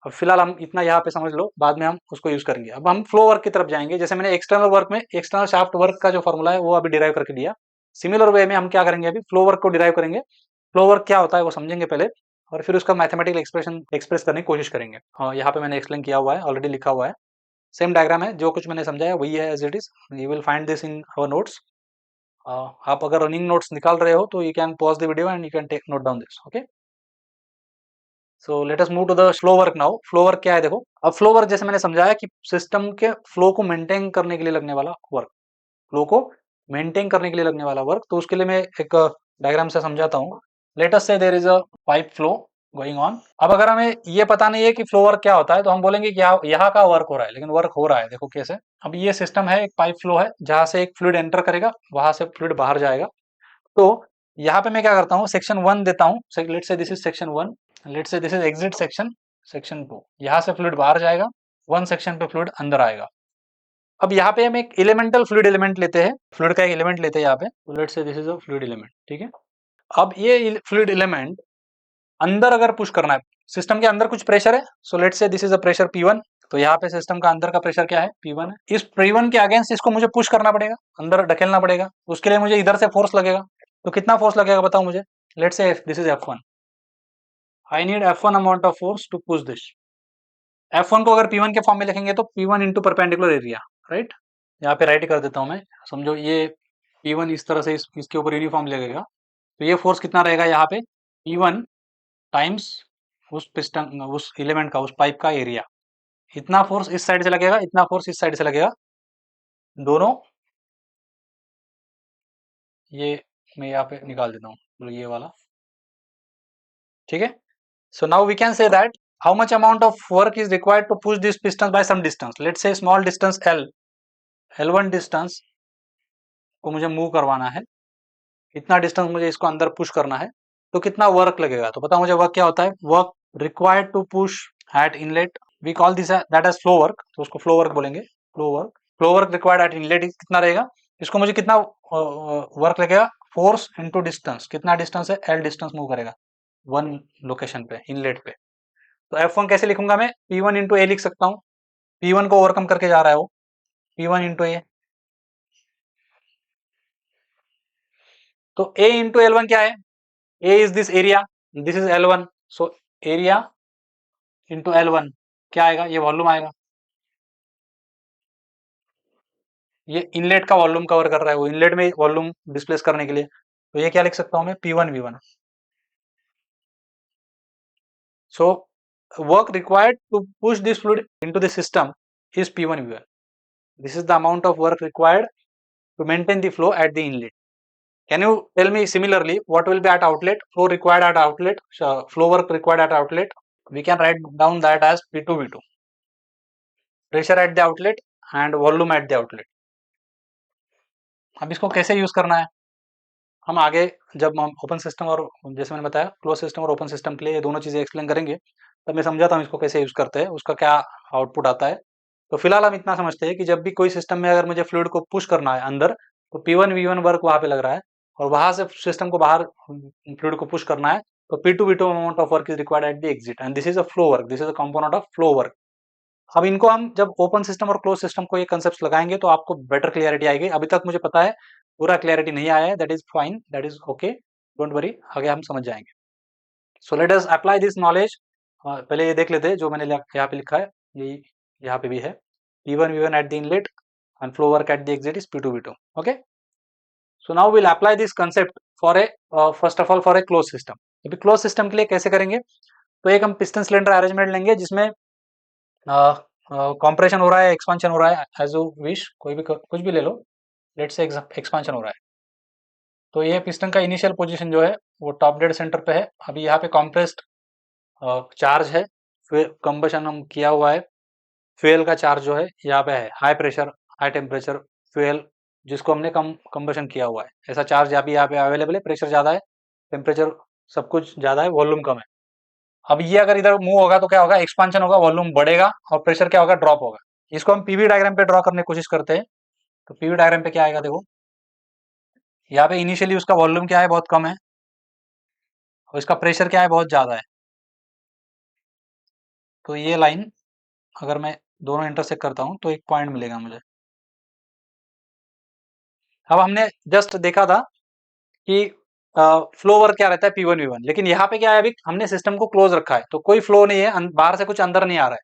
अब फिलहाल हम इतना यहाँ पे समझ लो, बाद में हम उसको यूज करेंगे। अब हम फ्लो वर्क की तरफ जाएंगे, जैसे मैंने एक्सटर्नल वर्क में एक्सटर्नल शाफ्ट वर्क का जो फॉर्मूला है वो अभी डिराइव करके दिया। सिमिलर वे में हम क्या करेंगे, अभी फ्लो वर्क को डिराइव करेंगे। फ्लो वर्क क्या होता है वो समझेंगे पहले, और फिर उसका मैथमेटिकल एक्सप्रेशन एक्सप्रेस करने की कोशिश करेंगे। यहाँ पे मैंने एक्सप्लेन किया हुआ है, ऑलरेडी लिखा हुआ है, सेम डायग्राम है, जो कुछ मैंने समझाया वही है as it is. You will find this in our notes. आप अगर रनिंग नोट्स निकाल रहे हो तो you can pause the video and you can take note down this, okay. So let us move to the flow work now. Flow work क्या है देखो, अब फ्लो वर्क जैसे मैंने समझाया कि सिस्टम के फ्लो को मेंटेन करने के लिए लगने वाला वर्क, फ्लो को मेंटेन करने के लिए लगने वाला वर्क। तो उसके लिए मैं एक डायग्राम से समझाता हूँ। Let us say there is a pipe flow going on. अब अगर हमें ये पता नहीं है कि फ्लो वर्क क्या होता है तो हम बोलेंगे कि यहाँ का वर्क हो रहा है, लेकिन वर्क हो रहा है, देखो कैसे। अब ये सिस्टम है, एक पाइप फ्लो है जहां से एक फ्लूइड एंटर करेगा, वहां से फ्लूइड बाहर जाएगा। तो यहाँ पे मैं क्या करता हूँ, सेक्शन 1 देता हूँ, late say this is section 1, late say this is exit section, section 2। यहाँ से फ्लूइड बाहर जाएगा, 1 सेक्शन पे फ्लूइड अंदर आएगा। अब यहाँ पे हम एक एलिमेंटल फ्लूइड एलिमेंट लेते हैं, फ्लूइड का एक एलिमेंट लेते हैं यहाँ पे, late say this is a fluid element, ठीक है। अब ये फ्लूइड एलिमेंट अंदर अगर पुश करना है, सिस्टम के अंदर कुछ प्रेशर है, so let say this is a pressure P1। तो यहाँ पे सिस्टम का अंदर का प्रेशर क्या है, P1 है। इस P1 के अगेंस्ट इसको मुझे पुश करना पड़ेगा, अंदर ढकेलना पड़ेगा, उसके लिए मुझे इधर से फोर्स लगेगा। तो कितना फोर्स लगेगा बताओ मुझे, let say this is F1। I need F1 amount of force to push this. F1 को अगर P1 के फॉर्म में लिखेंगे तो P1 into perpendicular area, right. यहाँ पे राइट कर देता हूँ मैं, समझो ये P1 इस तरह से इसके ऊपर यूनिफॉर्म लगेगा, तो ये फोर्स कितना रहेगा यहाँ पे, P1 टाइम्स उस पिस्टन, उस एलिमेंट का, उस पाइप का एरिया। इतना फोर्स इस साइड से लगेगा, इतना फोर्स इस साइड से लगेगा, दोनों। ये मैं यहाँ पे निकाल देता हूँ, तो ये वाला, ठीक है। So now we can say that how much amount of work is required to push this piston by some distance, let's say small distance L, L1 distance को मुझे मूव करवाना है, इतना डिस्टेंस मुझे इसको अंदर पुश करना है, तो कितना वर्क लगेगा। तो पता मुझे वर्क क्या होता है, work required to push at inlet, we call this that as flow work, तो उसको फ्लो वर्क बोलेंगे, flow work required at inlet कितना रहेगा, इसको मुझे कितना वर्क लगेगा, फोर्स इनटू डिस्टेंस, कितना डिस्टेंस है, एल डिस्टेंस मूव करेगा वन लोकेशन पे, इनलेट पे। तो F1 कैसे लिखूंगा मैं, P1 इंटू ए लिख सकता हूँ, P1 को ओवरकम करके जा रहा है वो, P1 इंटू ए। तो A इंटू L1 क्या है, A is this area, this is L1, so area into L1 क्या आएगा, ये वॉल्यूम आएगा, ये इनलेट का वॉल्यूम कवर कर रहा है, वो इनलेट में वॉल्यूम डिस्प्लेस करने के लिए, तो ये क्या लिख सकता हूं मैं, P1 V1। So work required to push this fluid into the system is P1 V1, this is the amount of work required to maintain the flow at the inlet. Can you tell me similarly what will be at outlet, flow required at outlet, flow work required at outlet? We can write down that as P2 V2, pressure at the outlet and volume at the outlet. अब इसको कैसे use करना है, हम आगे जब हम open system और, जैसे मैंने बताया, क्लोज सिस्टम और ओपन सिस्टम के लिए ये दोनों चीजें एक्सप्लेन करेंगे, तब मैं समझाता हूँ इसको कैसे यूज करते हैं, उसका क्या आउटपुट आता है। तो फिलहाल हम इतना समझते हैं कि जब भी कोई सिस्टम में अगर मुझे फ्लूइड को पुश करना है अंदर, तो P1 V1 वर्क वहां पे लग रहा है, और वहां से सिस्टम को बाहर फ्लूइड को पुश करना है, तो P2 V2 amount of work is required at the exit, and this is a flow work, this is a component of flow work. अब इनको हम जब ओपन सिस्टम और क्लोज सिस्टम को ये कंसेप्ट लगाएंगे तो आपको बेटर क्लियरिटी आएगी। अभी तक मुझे पता है पूरा क्लियरिटी नहीं आया है, that is fine, that is okay, don't worry, आगे हम समझ जाएंगे। सो let us apply this knowledge. पहले ये देख लेते हैं जो मैंने यहाँ पे लिखा है, ये यहाँ पे भी है, P1 V1 at the inlet and flow work at the exit is P2 V2, okay. So now we'll apply this concept for a first of all for a closed system। अभी क्लोज सिस्टम के लिए कैसे करेंगे, तो एक हम piston cylinder arrangement लेंगे जिसमें कंप्रेशन हो रहा है, एक्सपांशन हो रहा है, एज यू विश, कोई भी कुछ भी ले लो, लेट्स से एक्सपांशन हो रहा है। तो ये पिस्टन का इनिशियल पोजीशन जो है वो टॉप डेड सेंटर पे है। अभी यहाँ पे कॉम्प्रेस्ड चार्ज है, फिर कंबशन हम किया हुआ है, फ्यूल का चार्ज जो है यहाँ पे है, high pressure high temperature fuel जिसको हमने कंबशन किया हुआ है, ऐसा चार्ज यहाँ पे अवेलेबल है, प्रेशर ज़्यादा है, टेम्परेचर सब कुछ ज़्यादा है, वॉल्यूम कम है। अब ये अगर इधर मूव होगा तो क्या होगा, एक्सपांशन होगा, वॉल्यूम बढ़ेगा, और प्रेशर क्या होगा, ड्रॉप होगा। इसको हम पीवी डायग्राम पे ड्रॉ करने की कोशिश करते हैं। तो पीवी डायग्राम पे क्या आएगा, देखो यहाँ पे इनिशियली उसका वॉल्यूम क्या है, बहुत कम है, और इसका प्रेशर क्या है, बहुत ज़्यादा है। तो ये लाइन अगर मैं दोनों इंटरसेक्ट करता हूँ तो एक पॉइंट मिलेगा मुझे। अब हमने जस्ट देखा था कि फ्लो वर्क क्या रहता है, P1 V1, लेकिन यहाँ पे क्या है, अभी हमने सिस्टम को क्लोज रखा है तो कोई फ्लो नहीं है, बाहर से कुछ अंदर नहीं आ रहा है,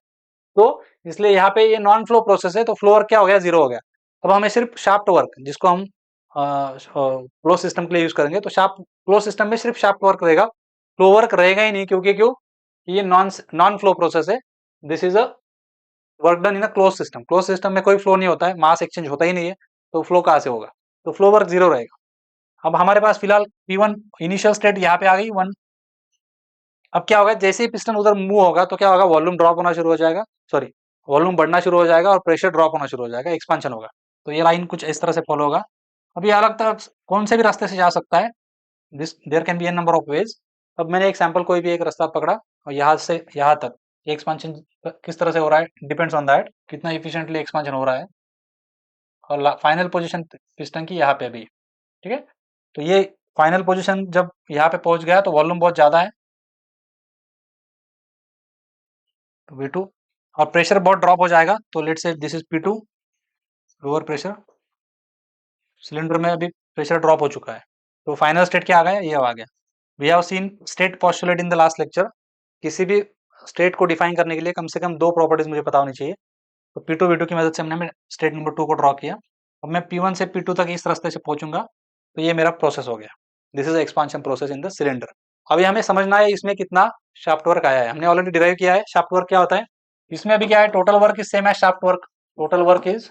तो इसलिए यहाँ पे ये नॉन फ्लो प्रोसेस है, तो फ्लो वर्क क्या हो गया, जीरो हो गया। अब हमें सिर्फ शाफ्ट वर्क, जिसको हम क्लोज सिस्टम के लिए यूज करेंगे, तो शाफ्ट क्लोज सिस्टम में सिर्फ शाफ्ट वर्क रहेगा, फ्लो वर्क रहेगा ही नहीं, क्योंकि क्यों, ये नॉन नॉन फ्लो प्रोसेस है, this is a work done in a close system. Close system में कोई फ्लो नहीं होता है, मास एक्सचेंज होता ही नहीं है, तो फ्लो कहाँ से होगा, तो फ्लो वर्क जीरो रहेगा। अब हमारे पास फिलहाल P1 इनिशियल स्टेट यहाँ पे आ गई 1। अब क्या होगा, जैसे ही पिस्टन उधर मूव होगा तो क्या होगा, वॉल्यूम ड्रॉप होना शुरू हो जाएगा, सॉरी, वॉल्यूम बढ़ना शुरू हो जाएगा और प्रेशर ड्रॉप होना शुरू हो जाएगा, एक्सपांशन होगा। तो ये लाइन कुछ इस तरह से फॉलो होगा। अब ये अलग तरह कौन से भी रास्ते से जा सकता है, this there can be n number of ways. अब मैंने एक सैंपल कोई भी एक रास्ता पकड़ा और यहाँ से यहाँ तक एक्सपांशन किस तरह से हो रहा है, डिपेंड्स ऑन दैट कितना इफिशिएंटली एक्सपांशन हो रहा है, और फाइनल पोजीशन पिस्टन की यहाँ पे भी, ठीक है। तो ये फाइनल पोजीशन जब यहाँ पे पहुंच गया तो वॉल्यूम बहुत ज्यादा है, तो V2, और प्रेशर बहुत ड्रॉप हो जाएगा, तो let's say this is P2, lower pressure, cylinder में अभी प्रेशर ड्रॉप हो चुका है, तो फाइनल स्टेट क्या आ गया, ये आ गया। We have seen state postulate in the last lecture, किसी भी स्टेट को डिफाइन करने के लिए कम से कम 2 प्रॉपर्टीज मुझे पता होनी चाहिए। तो P2 V2 की मदद से हमने स्टेट नंबर 2 को ड्रॉ किया। अब मैं P1 से P2 तक इस रास्ते से पहुंचूंगा, तो ये मेरा प्रोसेस हो गया। This is expansion process in the cylinder. अभी हमें समझना है इसमें कितना शाफ्ट वर्क आया है। हमने ऑलरेडी डिराइव किया है शाफ्ट वर्क क्या होता है। इसमें अभी क्या है, total work is same as shaft work. Total work is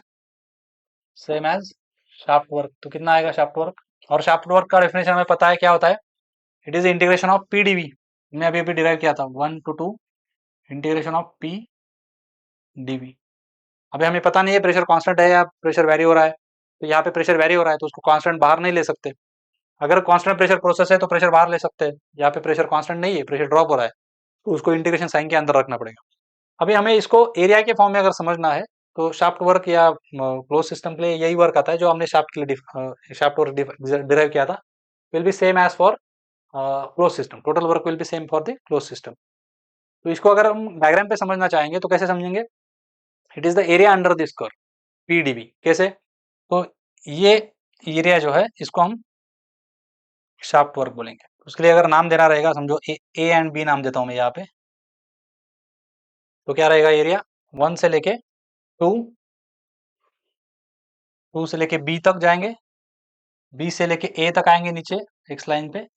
same as shaft work. तो कितना आएगा शाफ्ट वर्क, और शाफ्ट वर्क का डेफिनेशन हमें पता है क्या होता है। It is integration of P dV. हमने अभी अभी डिराइव किया था 1 to 2 integration of P dV. अभी हमें पता नहीं है प्रेशर कांस्टेंट है या प्रेशर वेरी हो रहा है। तो यहाँ पे प्रेशर वेरी हो रहा है तो उसको कांस्टेंट बाहर नहीं ले सकते। अगर कांस्टेंट प्रेशर प्रोसेस है तो प्रेशर बाहर ले सकते हैं। यहाँ पे प्रेशर कांस्टेंट नहीं है, प्रेशर ड्रॉप हो रहा है, तो उसको इंटीग्रेशन साइन के अंदर रखना पड़ेगा। अभी हमें इसको एरिया के फॉर्म में अगर समझना है तो शाफ्ट वर्क या क्लोज सिस्टम के लिए यही वर्क आता है जो हमने शाफ्ट के लिए शाफ्ट वर्क डिराइव किया था। Will be same as for close system. Total work will be same for the close system. तो इसको अगर हम डायग्राम पे समझना चाहेंगे तो कैसे समझेंगे। It is the area under this curve PDV. कैसे, तो ये एरिया जो है इसको हम शाफ्ट वर्क बोलेंगे। उसके लिए अगर नाम देना रहेगा, समझो ए एंड बी नाम देता हूं मैं यहाँ पे। तो क्या रहेगा एरिया, 1 से लेके 2, 2 से लेके बी तक जाएंगे, बी से लेके ए तक आएंगे नीचे एक्स लाइन पे,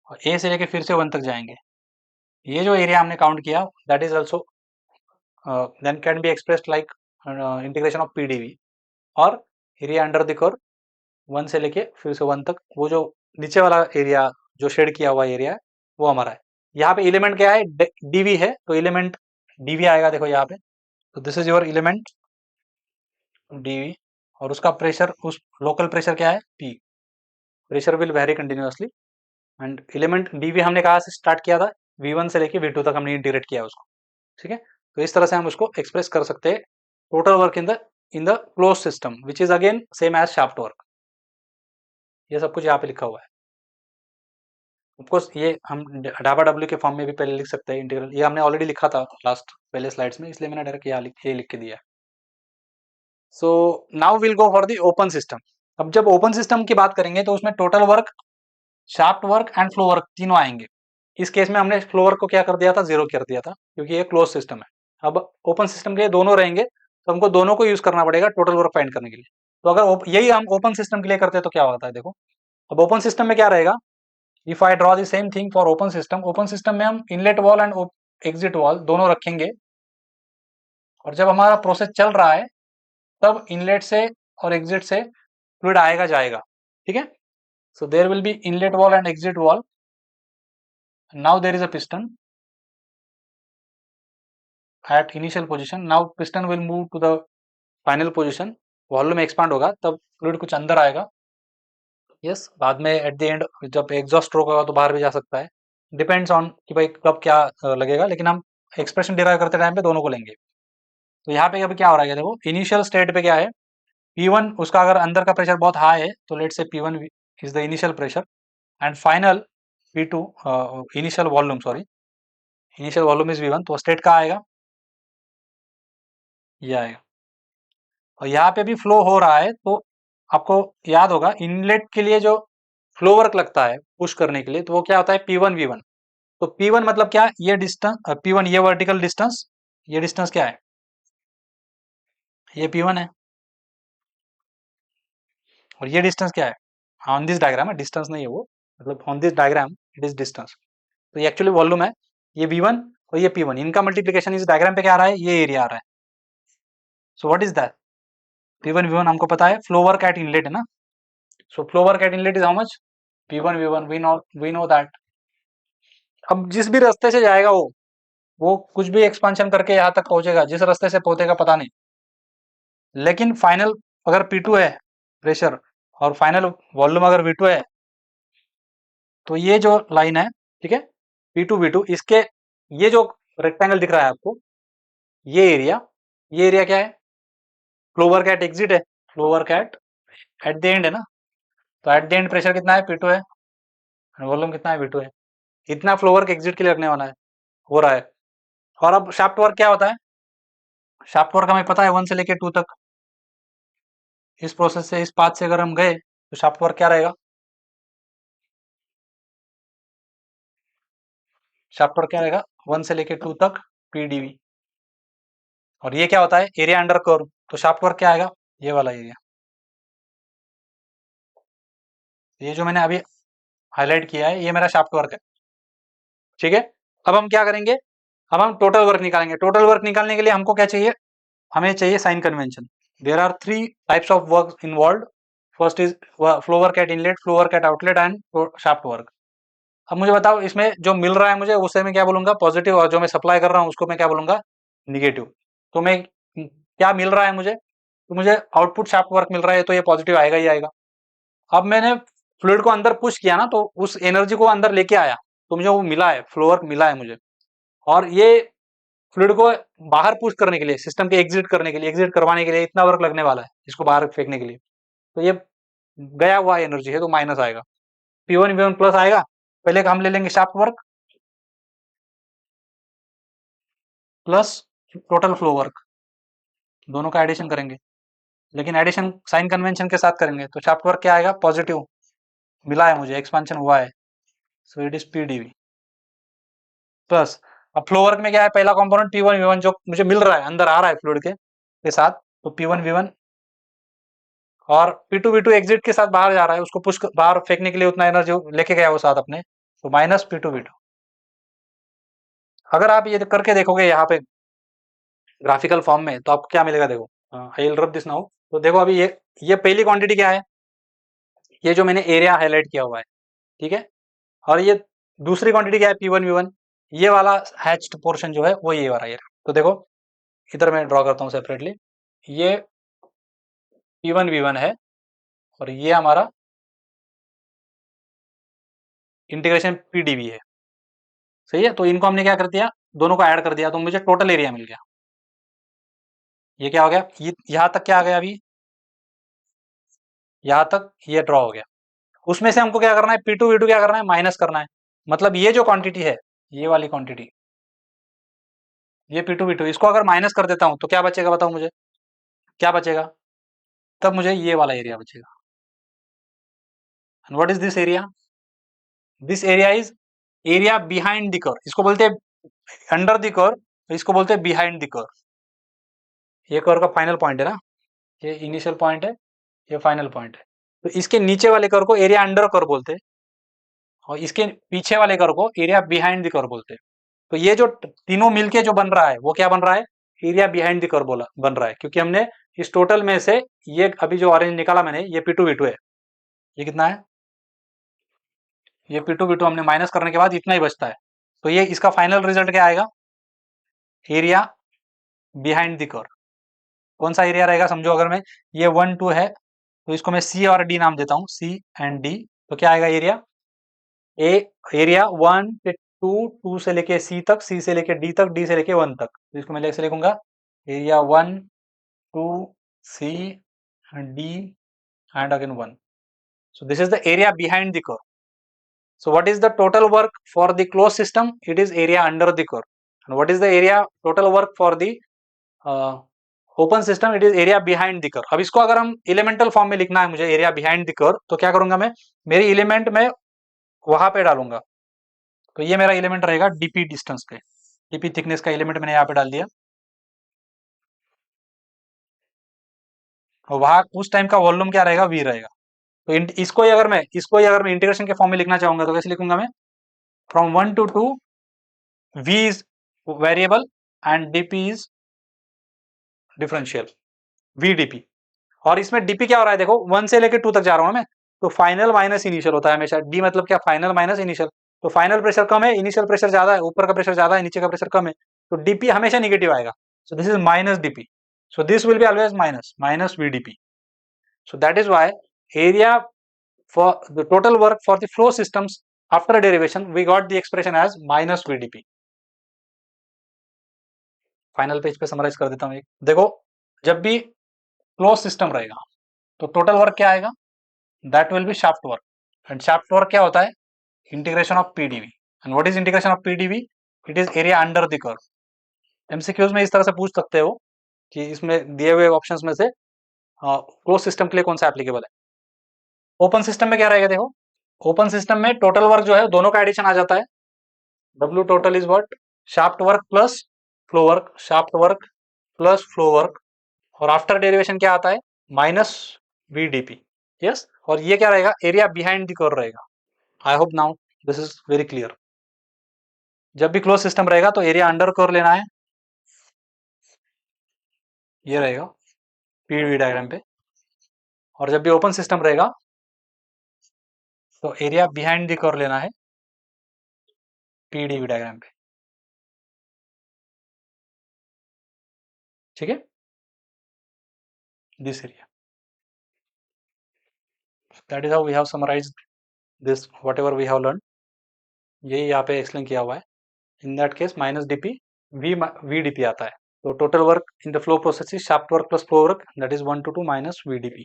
और ए से लेके फिर से 1 तक जाएंगे। ये जो एरिया हमने काउंट किया that is also then can be expressed like integration of P dV. और एरिया अंडर द कर्व 1 से लेके फिर से 1 तक, वो जो नीचे वाला एरिया जो शेड किया हुआ एरिया है वो हमारा है। यहाँ पे एलिमेंट क्या है, डीवी है, तो एलिमेंट डीवी आएगा देखो यहाँ पे। तो this is your element dV, और उसका प्रेशर, उस लोकल प्रेशर क्या है P. Pressure will vary continuously. And element dV हमने कहा से स्टार्ट किया था, V1 से लेके V2 तक हमने इंटीग्रेट किया उसको। ठीक है, तो इस तरह से हम उसको एक्सप्रेस कर सकते हैं। Total work in the close system which is again same as shaft work. ये सब कुछ यहाँ पे लिखा हुआ है। ऑफकोर्स ये हम डाबा डब्ल्यू के फॉर्म में भी पहले लिख सकते हैं इंटीग्रल। ये हमने ऑलरेडी लिखा था लास्ट पहले स्लाइड्स में, इसलिए मैंने डायरेक्ट ये लिख के दिया। So now will go for the open system. अब जब ओपन सिस्टम की बात करेंगे तो उसमें total work, shaft work and flow work तीनों आएंगे। इस केस में हमने फ्लो वर्क को क्या कर दिया था, 0 कर दिया था, क्योंकि ये क्लोज सिस्टम है। अब ओपन सिस्टम के लिए दोनों रहेंगे, तो हमको दोनों को यूज करना पड़ेगा टोटल वर्क फाइंड करने के लिए। तो अगर यही हम ओपन सिस्टम के लिए करते हैं तो क्या होता है देखो। अब ओपन सिस्टम में क्या रहेगा, if I draw the same thing for open system, open system में हम inlet valve and exit wall दोनों रखेंगे। और जब हमारा प्रोसेस चल रहा है तब इनलेट से और एग्जिट से फ्लूइड आएगा जाएगा। ठीक है, so there will be inlet wall and exit wall. Now there is a piston at initial position. Now piston will move to the final position. Volume expand होगा तब फ्लूइड कुछ अंदर आएगा। यस, बाद में एट द एंड जब exhaust stroke होगा तो बाहर भी जा सकता है। डिपेंड्स ऑन कि भाई कब क्या लगेगा, लेकिन हम एक्सप्रेशन डिराइव करते टाइम पे दोनों को लेंगे। तो यहाँ पे अभी क्या हो रहा है देखो, इनिशियल स्टेट पे क्या है, P1 उसका अगर अंदर का प्रेशर बहुत हाई है तो लेट से P1 is the initial pressure, and final P2 initial volume, sorry initial volume is V1। तो स्टेट का आएगा, ये आएगा। और यहाँ पे भी फ्लो हो रहा है, तो आपको याद होगा इनलेट के लिए जो फ्लो वर्क लगता है पुश करने के लिए, तो वो क्या होता है P1 V1। तो P1 मतलब क्या, ये डिस्टेंस P1, ये वर्टिकल डिस्टेंस, ये डिस्टेंस क्या है, ये P1 है। और ये डिस्टेंस क्या है, ऑन दिस डायग्राम है, डिस्टेंस नहीं है वो, मतलब on this diagram it is distance. तो ये एक्चुअली वॉल्यूम है, ये V1 और ये P1, इनका मल्टीप्लीकेशन इस डायग्राम पे क्या आ रहा है, ये एरिया आ रहा है। So what is that, P1 V1 हमको पता है, फ्लो वर्क एट इनलेट है ना। So flow work at inlet is how much, P1 V1, we know that. अब जिस भी रास्ते से जाएगा वो कुछ भी एक्सपांशन करके यहाँ तक पहुंचेगा, जिस रास्ते से पहुंचेगा पता नहीं, लेकिन फाइनल अगर P2 है प्रेशर और फाइनल वॉल्यूम अगर V2 है, तो ये जो लाइन है, ठीक है, P2 V2, इसके ये जो रेक्टेंगल दिख रहा है आपको, ये एरिया क्या है, फ्लो वर्क एट एग्जिट है, flow work at the end है ना। तो एट द एंड प्रेशर कितना है, P2 है, वॉल्यूम कितना है, V2 है। इतना फ्लो वर्क एग्जिट के लिए लगने वाला है, हो रहा है। और अब शाफ्ट वर्क क्या होता है, शाफ्ट वर्क हमें पता है 1 से लेके 2 तक। इस प्रोसेस से, इस पाथ से अगर हम गए तो शाफ्ट वर्क क्या रहेगा, शाफ्ट वर्क क्या आएगा 1 से लेके 2 तक पीडीवी। और ये क्या होता है एरिया अंडर कर्व, तो शाफ्ट वर्क क्या आएगा ये वाला एरिया, ये जो मैंने अभी हाईलाइट किया है ये मेरा शाफ्ट वर्क है। ठीक है, अब हम क्या करेंगे, अब हम टोटल वर्क निकालेंगे। टोटल वर्क निकालने के लिए हमको क्या चाहिए, हमें चाहिए sign convention. There are 3 types of work involve. First is flow work at inlet, flow work at outlet and shaft work. अब मुझे बताओ इसमें जो मिल रहा है मुझे उसे मैं क्या बोलूंगा पॉजिटिव, और जो मैं सप्लाई कर रहा हूं उसको मैं क्या बोलूंगा निगेटिव। तो मैं क्या मिल रहा है मुझे, तो मुझे आउटपुट शाफ्ट वर्क मिल रहा है, तो ये पॉजिटिव आएगा ही आएगा। अब मैंने फ्लूइड को अंदर पुश किया ना, तो उस एनर्जी को अंदर लेके आया, तो मुझे वो मिला है, फ्लो वर्क मिला है मुझे। और ये फ्लूइड को बाहर पुश करने के लिए, सिस्टम के एग्जिट करने के लिए, एग्जिट करवाने के लिए इतना वर्क लगने वाला है इसको बाहर फेंकने के लिए, तो ये गया हुआ एनर्जी है तो माइनस आएगा। P1 V1 प्लस आएगा। पहले का हम ले लेंगे shaft work plus total flow work, दोनों का एडिशन करेंगे, लेकिन एडिशन साइन कन्वेंशन के साथ करेंगे। तो शाफ्ट वर्क क्या आएगा पॉजिटिव, मिला है मुझे, एक्सपांशन हुआ है, so it is PDV plus. अब फ्लो वर्क में क्या है, पहला कंपोनेंट P1 V1 जो मुझे मिल रहा है अंदर आ रहा है फ्लूइड के साथ, तो P1 V1, और P2 V2 एग्जिट के साथ बाहर जा रहा है, उसको पुश बाहर फेंकने के लिए उतना एनर्जी लेके गया वो साथ अपने, तो माइनस P2 V2। अगर आप ये करके देखोगे यहाँ पे ग्राफिकल फॉर्म में, तो आपको क्या मिलेगा देखो, I will rub this now. तो देखो अभी ये पहली क्वांटिटी क्या है, ये जो मैंने एरिया हाईलाइट किया हुआ है, ठीक है। और ये दूसरी क्वांटिटी क्या है P1 V1, ये वाला हैच्ड पोर्शन जो है वो ये वाला एरिया। तो देखो इधर मैं ड्रॉ करता हूँ सेपरेटली, ये P1 V1 है, और ये हमारा इंटीग्रेशन पीडीवी है, सही है। तो इनको हमने क्या कर दिया, दोनों को ऐड कर दिया, तो मुझे टोटल एरिया मिल गया। ये क्या हो गया, ये यहां तक क्या आ गया, अभी यहां तक ये ड्रॉ हो गया। उसमें से हमको क्या करना है, P2 V2 क्या करना है, माइनस करना है। मतलब ये जो क्वांटिटी है, ये वाली क्वांटिटी, ये P2 V2, इसको अगर माइनस कर देता हूं तो क्या बचेगा बताओ मुझे, क्या बचेगा, तब मुझे ये वाला एरिया बचेगा। And what is this area, this area is area behind the curve, इसको बोलते हैं अंडर द कर्व, इसको बोलते हैं बिहाइंड द कर्व। ये कर्व का फाइनल पॉइंट है ना, ये इनिशियल पॉइंट है, ये फाइनल पॉइंट है। तो इसके नीचे वाले कर्व को एरिया अंडर कर्व बोलते हैं, और इसके पीछे वाले कर्व को एरिया बिहाइंड द कर्व बोलते हैं। तो ये जो तीनों मिलके जो बन रहा है वो क्या बन रहा है, एरिया बिहाइंड द कर्व बोला बन रहा है, क्योंकि हमने इस टोटल में से ये अभी जो ऑरेंज निकाला मैंने, ये P2 V2 है। ये कितना है, ये P2 V2 हमने माइनस करने के बाद इतना ही बचता है। तो ये इसका फाइनल रिजल्ट क्या आएगा, एरिया बिहाइंड द कर्व। कौन सा एरिया रहेगा, समझो अगर मैं ये 1 2 है, तो इसको मैं C और D नाम देता हूँ, C एंड D। तो क्या आएगा एरिया, ए एरिया 1 से 2, 2 से लेके C तक, C से लेके D तक, D से लेके 1 तक। तो इसको मैं ऐसे लिखूंगा, area 1 2 C D and again 1. So this is the area behind the curve. So what is the total work for the closed system? It is area under the curve. And what is the area total work for the open system? It is area behind the curve. अब इसको अगर हम elemental form में लिखना है मुझे, area behind the curve, तो क्या करूंगा मैं, मेरी एलिमेंट में वहां पे डालूंगा। तो ये मेरा एलिमेंट रहेगा डीपी डिस्टेंस पे, डीपी थिकनेस का एलिमेंट मैंने यहाँ पे डाल दिया, और वहां उस टाइम का वॉल्यूम क्या रहेगा, वी रहेगा। तो इसको ही अगर मैं इंटीग्रेशन के फॉर्म में लिखना चाहूंगा तो कैसे लिखूंगा मैं, from 1 to 2 v is variable and dp is differential, v dp। और इसमें dp क्या हो रहा है देखो, 1 से लेकर 2 तक जा रहा हूं मैं, तो फाइनल माइनस इनिशियल होता है हमेशा, d मतलब क्या, फाइनल माइनस इनिशियल। तो फाइनल प्रेशर कम है, इनिशियल प्रेशर ज्यादा है, ऊपर का प्रेशर ज्यादा है, नीचे का प्रेशर कम है, तो dp हमेशा निगेटिव आएगा। So this is minus dp, so this will be always minus vdp. So that is why area for the total work for the flow systems after derivation we got the expression as minus vdp. Final page पे summarise कर देता हूं, एक देखो, जब भी close system रहेगा तो टोटल वर्क क्या आएगा, that will B shaft work. And shaft work क्या होता है, integration of PDV. And what is integration of PDV, it is area under the curve. MCQs में इस तरह से पूछ सकते हो कि इसमें दिए हुए ऑप्शंस में से क्लोज सिस्टम के लिए कौन सा एप्लीकेबल है। ओपन सिस्टम में क्या रहेगा देखो, ओपन सिस्टम में टोटल वर्क जो है दोनों का एडिशन आ जाता है, W total is what? Shaft work plus flow work, shaft work plus flow work, और आफ्टर डेरिवेशन क्या आता है? Minus VDP. यस, और ये क्या रहेगा? एरिया बिहाइंड द कर्व रहेगा. I hope now this is very clear. जब भी क्लोज सिस्टम रहेगा तो एरिया अंडर कर्व लेना है, ये रहेगा PV डायग्राम पे, और जब भी ओपन सिस्टम रहेगा तो एरिया बिहाइंड द कर्व लेना है PDV डायग्राम पे. ठीक है, this area. That is how we have summarized this whatever we have learn. यही यहाँ पे एक्सप्लेन किया हुआ है. In that case minus DP VDP आता है. So total work in the flow process is shaft work plus flow work, that is 1 to 2 minus VDP.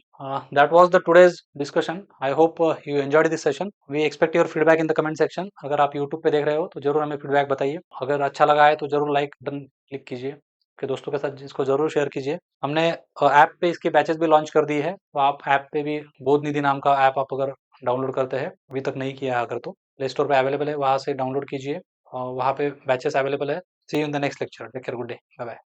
That was the today's discussion. I hope you enjoyed this session. We expect your feedback in the comment section. अगर आप YouTube पे देख रहे हो तो जरूर हमें feedback बताइए. अगर अच्छा लगा है तो जरूर लाइक बटन क्लिक कीजिए, आपके दोस्तों के साथ जिसको जरूर शेयर कीजिए. हमने ऐप पे इसकी बैचेस भी लॉन्च कर दी है, तो आप ऐप पे भी बोध निधि नाम का ऐप आप अगर डाउनलोड करते हैं, अभी तक नहीं किया है अगर, तो प्ले स्टोर पे अवेलेबल है, वहाँ से डाउनलोड कीजिए. वहाँ पे बैचेस अवेलेबल है. See you in the next lecture. Take care. Good day. Bye bye.